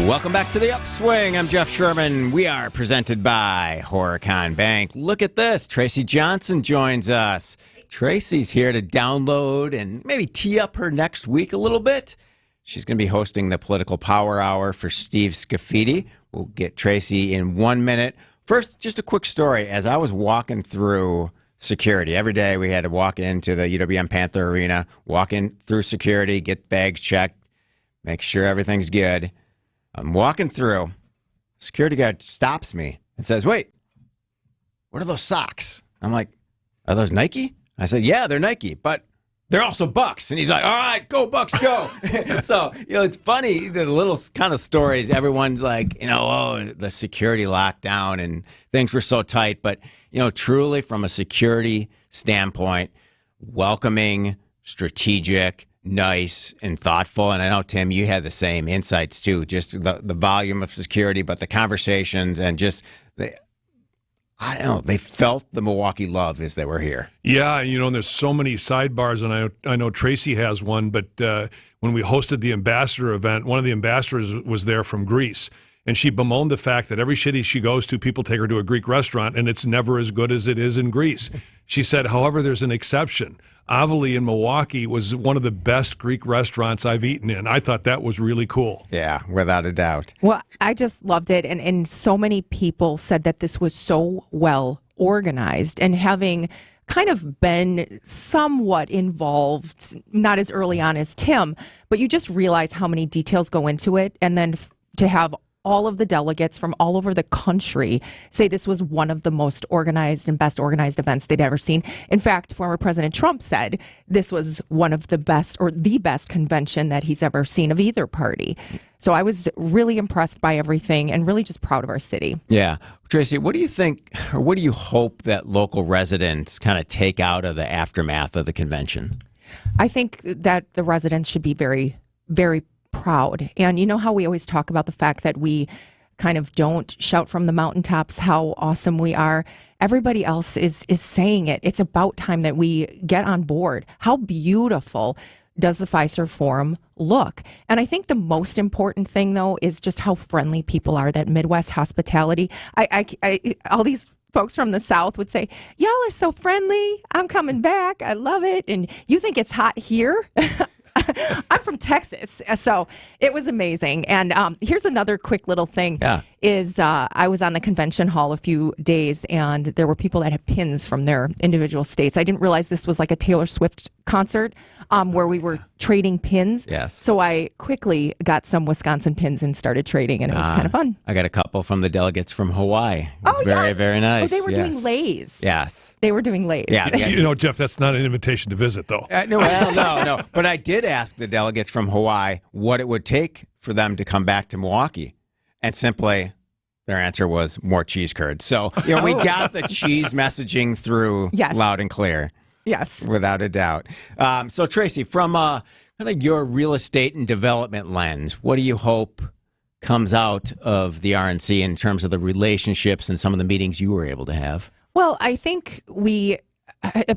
Welcome back to the Upswing. I'm Jeff Sherman. We are presented by Horicon Bank. Look at this. Tracy Johnson joins us. Tracy's here to download and maybe tee up her next week a little bit. She's going to be hosting the Political Power Hour for Steve Scafidi. We'll get Tracy in 1 minute. First, just a quick story. As I was walking through security, every day we had to walk into the UWM Panther Arena, walk in through security, get bags checked, make sure everything's good. I'm walking through. Security guard stops me and says, "Wait, what are those socks?" I'm like, "Are those Nike?" I said, "Yeah, they're Nike, but they're also Bucks." And he's like, "All right, go Bucks, go." So, it's funny, the little kind of stories. Everyone's like, oh, the security lockdown and things were so tight. But, truly from a security standpoint, welcoming, strategic, nice, and thoughtful. And I know, Tim, you had the same insights too, just the volume of security, but the conversations and just I don't know. They felt the Milwaukee love as they were here. Yeah, and there's so many sidebars, and I know Tracy has one, but when we hosted the ambassador event, one of the ambassadors was there from Greece, and she bemoaned the fact that every city she goes to, people take her to a Greek restaurant, and it's never as good as it is in Greece. She said, however, there's an exception. Avali in Milwaukee was one of the best Greek restaurants I've eaten in. I thought that was really cool. Yeah, without a doubt. Well, I just loved it. And so many people said that this was so well organized, and having kind of been somewhat involved, not as early on as Tim, but you just realize how many details go into it. And then to have all of the delegates from all over the country say this was one of the most organized and best organized events they'd ever seen. In fact, former President Trump said this was one of the best or the best convention that he's ever seen of either party. So I was really impressed by everything and really just proud of our city. Yeah. Tracy, what do you think, or what do you hope that local residents kind of take out of the aftermath of the convention? I think that the residents should be very, very proud. And you know how we always talk about the fact that we kind of don't shout from the mountaintops how awesome we are. Everybody else is saying it. It's about time that we get on board. How beautiful does the Fiserv Forum look? And I think the most important thing, though, is just how friendly people are, that Midwest hospitality. I all these folks from the South would say, y'all are so friendly. I'm coming back. I love it. And you think it's hot here? I'm from Texas, so it was amazing. And here's another quick little thing. Yeah. Is I was on the convention hall a few days, and there were people that had pins from their individual states. I didn't realize this was like a Taylor Swift concert where we were trading pins. Yes. So I quickly got some Wisconsin pins and started trading, and it was kind of fun. I got a couple from the delegates from Hawaii. It was very, very nice. Oh, they were doing lays. Yes. They were doing lays. Yeah. Jeff, that's not an invitation to visit, though. No. But I did ask the delegates from Hawaii what it would take for them to come back to Milwaukee. And simply, their answer was more cheese curds. So, we got the cheese messaging through loud and clear. Yes. Without a doubt. So, Tracy, from kind of your real estate and development lens, what do you hope comes out of the RNC in terms of the relationships and some of the meetings you were able to have? Well, I think we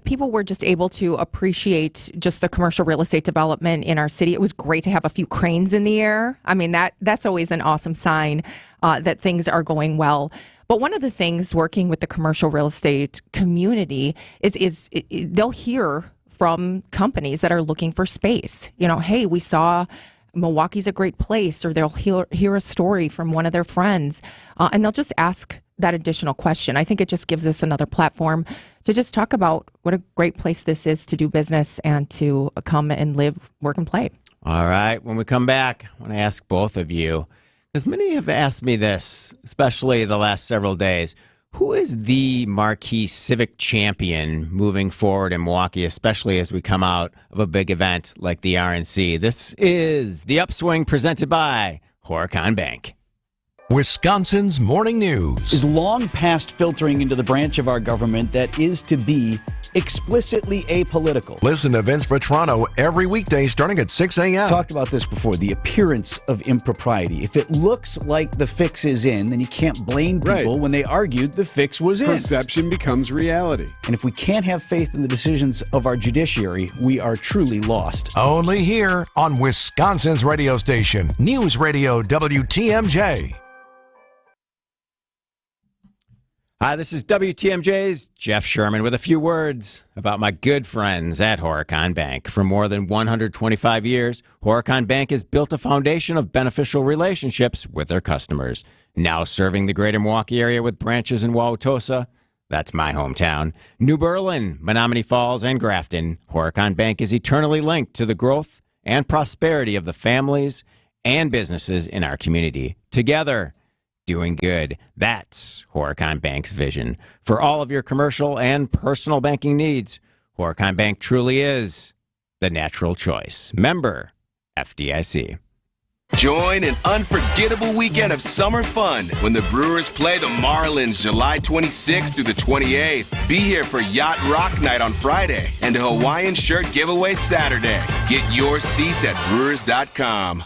people were just able to appreciate just the commercial real estate development in our city. It was great to have a few cranes in the air. I mean, that's always an awesome sign that things are going well. But one of the things working with the commercial real estate community is they'll hear from companies that are looking for space. You know, hey, we saw Milwaukee's a great place, or they'll hear a story from one of their friends, and they'll just ask that additional question. I think it just gives us another platform to just talk about what a great place this is to do business and to come and live, work, and play. All right. When we come back, I want to ask both of you, because many have asked me this, especially the last several days, who is the marquee civic champion moving forward in Milwaukee, especially as we come out of a big event like the RNC? This is the Upswing presented by Horicon Bank. Wisconsin's Morning News is long past filtering into the branch of our government that is to be explicitly apolitical. Listen to Vince Vetrano every weekday starting at 6 a.m. Talked about this before, the appearance of impropriety. If it looks like the fix is in, then you can't blame people when they argued the fix was in. Perception becomes reality. And if we can't have faith in the decisions of our judiciary, we are truly lost. Only here on Wisconsin's radio station, News Radio WTMJ. Hi, this is WTMJ's Jeff Sherman with a few words about my good friends at Horicon Bank. For more than 125 years, Horicon Bank has built a foundation of beneficial relationships with their customers. Now serving the greater Milwaukee area with branches in Wauwatosa, that's my hometown, New Berlin, Menominee Falls, and Grafton, Horicon Bank is eternally linked to the growth and prosperity of the families and businesses in our community. Together, doing good. That's Horicon Bank's vision. For all of your commercial and personal banking needs, Horicon Bank truly is the natural choice. Member FDIC. Join an unforgettable weekend of summer fun when the Brewers play the Marlins July 26th through the 28th. Be here for Yacht Rock Night on Friday and a Hawaiian shirt giveaway Saturday. Get your seats at brewers.com.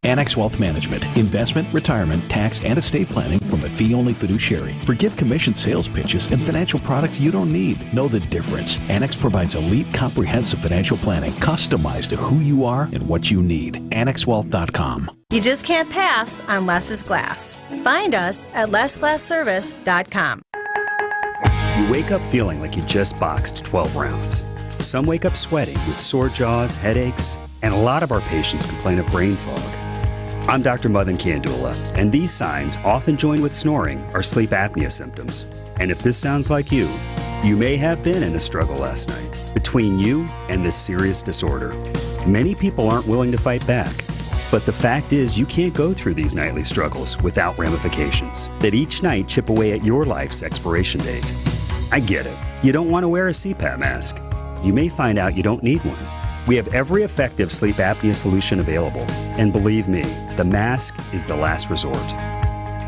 Annex Wealth Management, investment, retirement, tax, and estate planning from a fee-only fiduciary. Forget commission sales pitches and financial products you don't need. Know the difference. Annex provides elite, comprehensive financial planning customized to who you are and what you need. AnnexWealth.com. You just can't pass on Less is Glass. Find us at lessglassservice.com. You wake up feeling like you just boxed 12 rounds. Some wake up sweating with sore jaws, headaches, and a lot of our patients complain of brain fog. I'm Dr. Madan Kandula, and these signs, often joined with snoring, are sleep apnea symptoms. And if this sounds like you may have been in a struggle last night between you and this serious disorder. Many people aren't willing to fight back. But the fact is, you can't go through these nightly struggles without ramifications that each night chip away at your life's expiration date. I get it. You don't want to wear a CPAP mask. You may find out you don't need one. We have every effective sleep apnea solution available. And believe me, the mask is the last resort.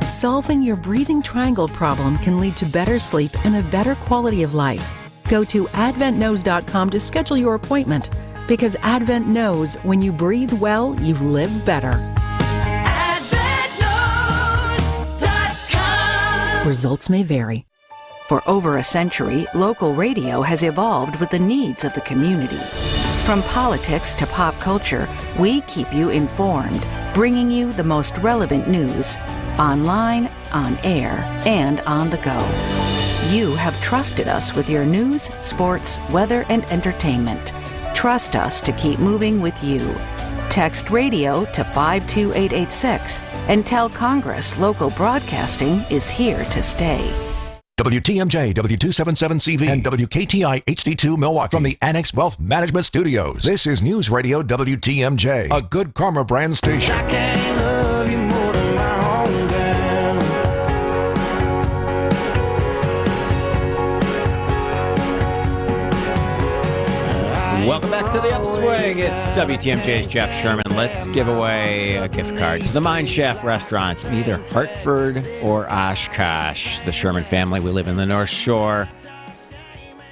Solving your breathing triangle problem can lead to better sleep and a better quality of life. Go to adventknows.com to schedule your appointment, because Advent knows when you breathe well, you live better. AdventKnows.com. Results may vary. For over a century, local radio has evolved with the needs of the community. From politics to pop culture, we keep you informed, bringing you the most relevant news, online, on air, and on the go. You have trusted us with your news, sports, weather, and entertainment. Trust us to keep moving with you. Text radio to 52886 and tell Congress local broadcasting is here to stay. WTMJ, W277CV, and WKTI HD2 Milwaukee from the Annex Wealth Management Studios. This is News Radio WTMJ, a good karma brand station. I can't love you more than my hometown. Welcome back to the Upswing. It's WTMJ's Jeff Sherman. Let's give away a gift card to the Mine Shaft restaurant in either Hartford or Oshkosh. The Sherman family, we live in the North Shore.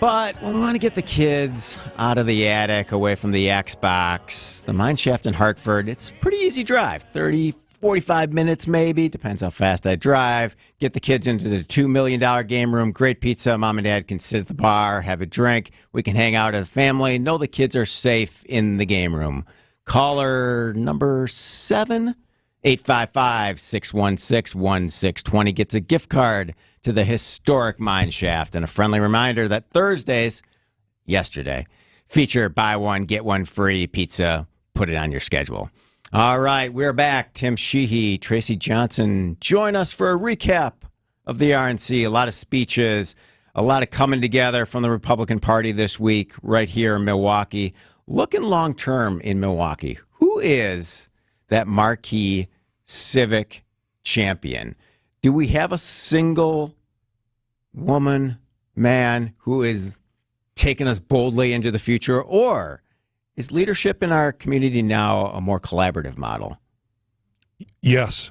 But when we want to get the kids out of the attic, away from the Xbox, the Mine Shaft in Hartford, it's a pretty easy drive, 30, 45 minutes maybe, depends how fast I drive. Get the kids into the $2 million game room. Great pizza. Mom and dad can sit at the bar, have a drink. We can hang out as a family. Know the kids are safe in the game room. Caller number 7, 855-616-1620 gets a gift card to the historic Mine Shaft. And a friendly reminder that Thursdays, yesterday, feature buy one, get one free pizza. Put it on your schedule. All right, we're back. Tim Sheehy, Tracy Johnson, join us for a recap of the RNC. A lot of speeches, a lot of coming together from the Republican Party this week right here in Milwaukee. Looking long-term in Milwaukee, who is that marquee civic champion? Do we have a single woman, man who is taking us boldly into the future, or is leadership in our community now a more collaborative model? Yes.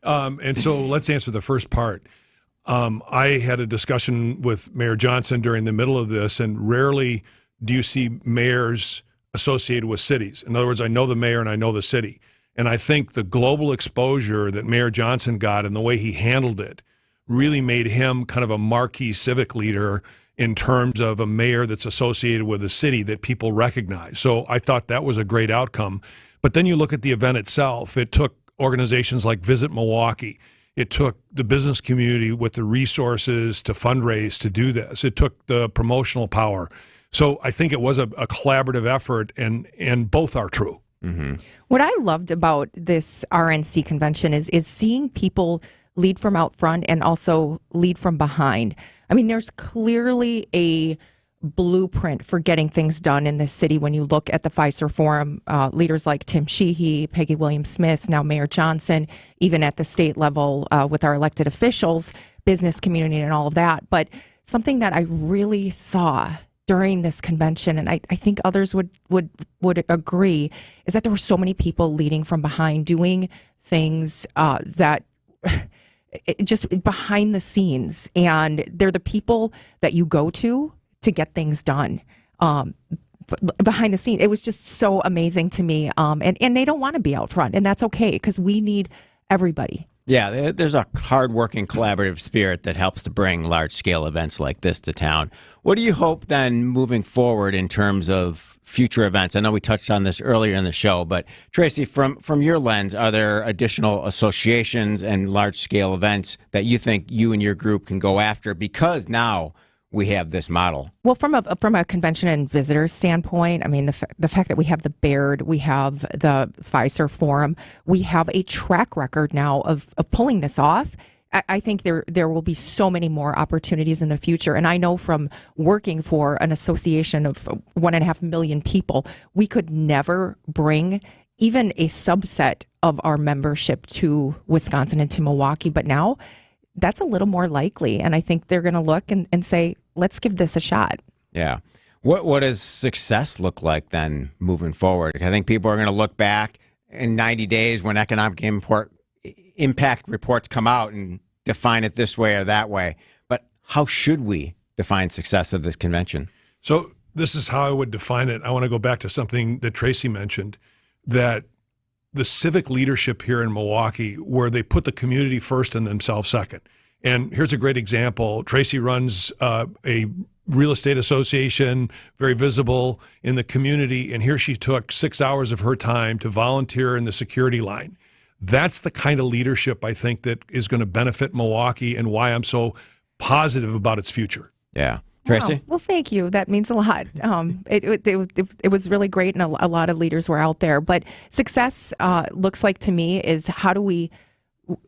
And so let's answer the first part. I had a discussion with Mayor Johnson during the middle of this, and rarely do you see mayors associated with cities. In other words, I know the mayor and I know the city. And I think the global exposure that Mayor Johnson got and the way he handled it really made him kind of a marquee civic leader in terms of a mayor that's associated with a city that people recognize. So I thought that was a great outcome. But then you look at the event itself. It took organizations like Visit Milwaukee. It took the business community with the resources to fundraise to do this. It took the promotional power. So I think it was a collaborative effort, and both are true. Mm-hmm. What I loved about this RNC convention is seeing people lead from out front and also lead from behind. I mean, there's clearly a blueprint for getting things done in this city when you look at the Pfizer Forum. Leaders like Tim Sheehy, Peggy Williams-Smith, now Mayor Johnson, even at the state level with our elected officials, business community and all of that. But something that I really saw during this convention, and I think others would agree, is that there were so many people leading from behind, doing things that just behind the scenes, and they're the people that you go to get things done behind the scenes. It was just so amazing to me, and they don't want to be out front, and that's okay because we need everybody. Yeah, there's a hardworking, collaborative spirit that helps to bring large-scale events like this to town. What do you hope then moving forward in terms of future events? I know we touched on this earlier in the show, but Tracy, from your lens, are there additional associations and large-scale events that you think you and your group can go after because now we have this model? Well, from a convention and visitors standpoint, I mean, the fact that we have the Baird, we have the Pfizer Forum, we have a track record now of pulling this off. I think there will be so many more opportunities in the future. And I know from working for an association of 1.5 million people, we could never bring even a subset of our membership to Wisconsin and to Milwaukee. But now that's a little more likely. And I think they're going to look and say, let's give this a shot. Yeah. What does success look like then moving forward? I think people are going to look back in 90 days when economic impact reports come out and define it this way or that way. But how should we define success of this convention? So this is how I would define it. I want to go back to something that Tracy mentioned, that the civic leadership here in Milwaukee, where they put the community first and themselves second. And here's a great example. Tracy runs a real estate association, very visible in the community, and here she took 6 hours of her time to volunteer in the security line. That's the kind of leadership I think that is going to benefit Milwaukee and why I'm so positive about its future. Yeah. Tracy? Wow. Well, thank you. That means a lot. It was really great, and a lot of leaders were out there. But success looks like to me is how do we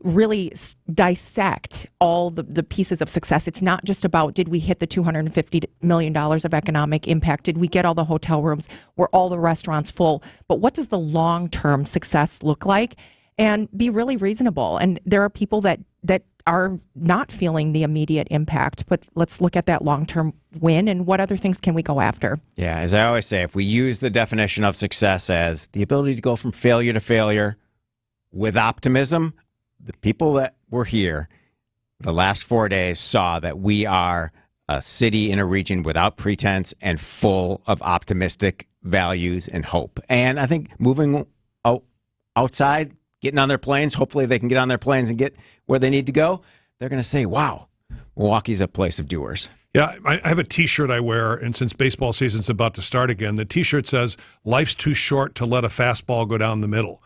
really dissect all the pieces of success. It's not just about did we hit the $250 million of economic impact? Did we get all the hotel rooms? Were all the restaurants full? But what does the long-term success look like? And be really reasonable. And there are people that are not feeling the immediate impact, but let's look at that long-term win and what other things can we go after? Yeah, as I always say, if we use the definition of success as the ability to go from failure to failure with optimism, the people that were here the last 4 days saw that we are a city in a region without pretense and full of optimistic values and hope. And I think moving outside getting on their planes. Hopefully they can get on their planes and get where they need to go. They're going to say, wow, Milwaukee's a place of doers. Yeah, I have a T-shirt I wear, and since baseball season's about to start again, the T-shirt says, life's too short to let a fastball go down the middle.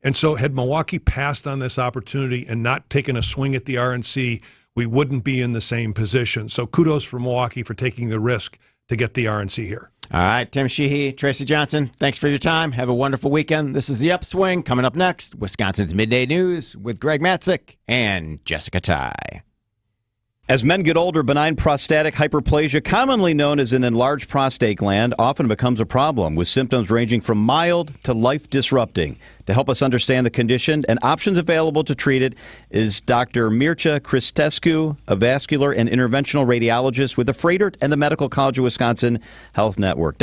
And so had Milwaukee passed on this opportunity and not taken a swing at the RNC, we wouldn't be in the same position. So kudos for Milwaukee for taking the risk to get the RNC here. All right, Tim Sheehy, Tracy Johnson, thanks for your time. Have a wonderful weekend. This is The Upswing. Coming up next, Wisconsin's Midday News with Greg Matzik and Jessica Ty. As men get older, benign prostatic hyperplasia, commonly known as an enlarged prostate gland, often becomes a problem, with symptoms ranging from mild to life-disrupting. To help us understand the condition and options available to treat it is Dr. Mircea Cristescu, a vascular and interventional radiologist with the Freighter and the Medical College of Wisconsin Health Network.